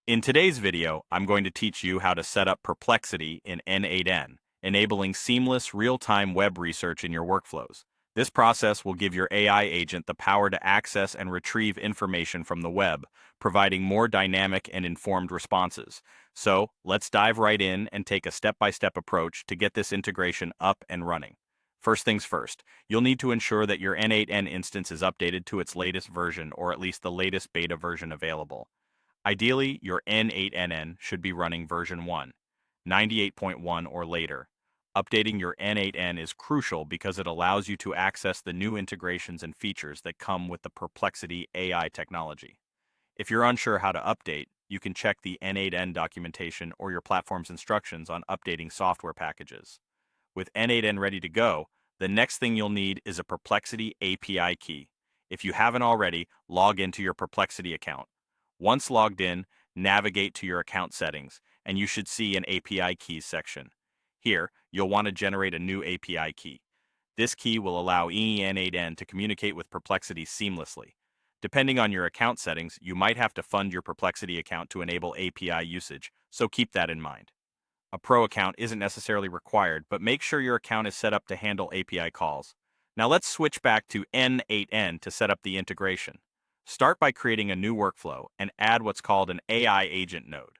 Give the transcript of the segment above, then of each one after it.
In today's video, I'm going to teach you how to set up Perplexity in n8n, enabling seamless real-time web research in your workflows. This process will give your AI agent the power to access and retrieve information from the web, providing more dynamic and informed responses. So, let's dive right in and take a step-by-step approach to get this integration up and running. First things first, you'll need to ensure that your n8n instance is updated to its latest version or at least the latest beta version available. Ideally, your n8nn should be running version 1, 98.1 or later. Updating your n8n is crucial because it allows you to access the new integrations and features that come with the Perplexity AI technology. If you're unsure how to update, you can check the n8n documentation or your platform's instructions on updating software packages. With n8n ready to go, the next thing you'll need is a Perplexity API key. If you haven't already, log into your Perplexity account. Once logged in, navigate to your account settings, and you should see an API keys section. Here, you'll want to generate a new API key. This key will allow n8n to communicate with Perplexity seamlessly. Depending on your account settings, you might have to fund your Perplexity account to enable API usage, so keep that in mind. A pro account isn't necessarily required, but make sure your account is set up to handle API calls. Now let's switch back to n8n to set up the integration. Start by creating a new workflow and add what's called an AI agent node.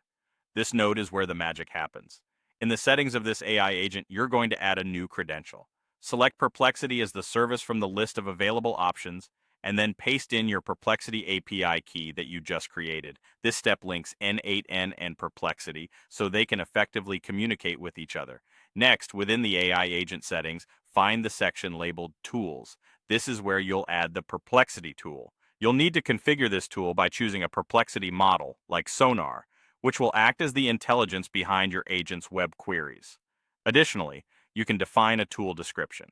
This node is where the magic happens. In the settings of this AI agent, you're going to add a new credential. Select Perplexity as the service from the list of available options, and then paste in your Perplexity API key that you just created. This step links n8n and Perplexity so they can effectively communicate with each other. Next, within the AI agent settings, find the section labeled Tools. This is where you'll add the Perplexity tool. You'll need to configure this tool by choosing a Perplexity model, like Sonar, which will act as the intelligence behind your agent's web queries. Additionally, you can define a tool description.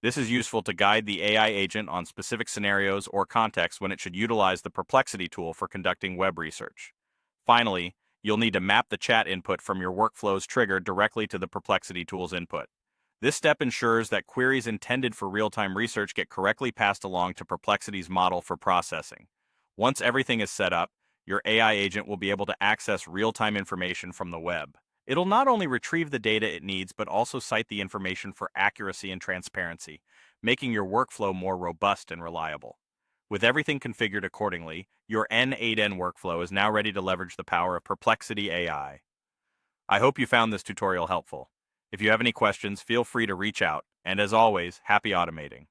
This is useful to guide the AI agent on specific scenarios or contexts when it should utilize the Perplexity tool for conducting web research. Finally, you'll need to map the chat input from your workflow's trigger directly to the Perplexity tool's input. This step ensures that queries intended for real-time research get correctly passed along to Perplexity's model for processing. Once everything is set up, your AI agent will be able to access real-time information from the web. It'll not only retrieve the data it needs, but also cite the information for accuracy and transparency, making your workflow more robust and reliable. With everything configured accordingly, your n8n workflow is now ready to leverage the power of Perplexity AI. I hope you found this tutorial helpful. If you have any questions, feel free to reach out, and as always, happy automating.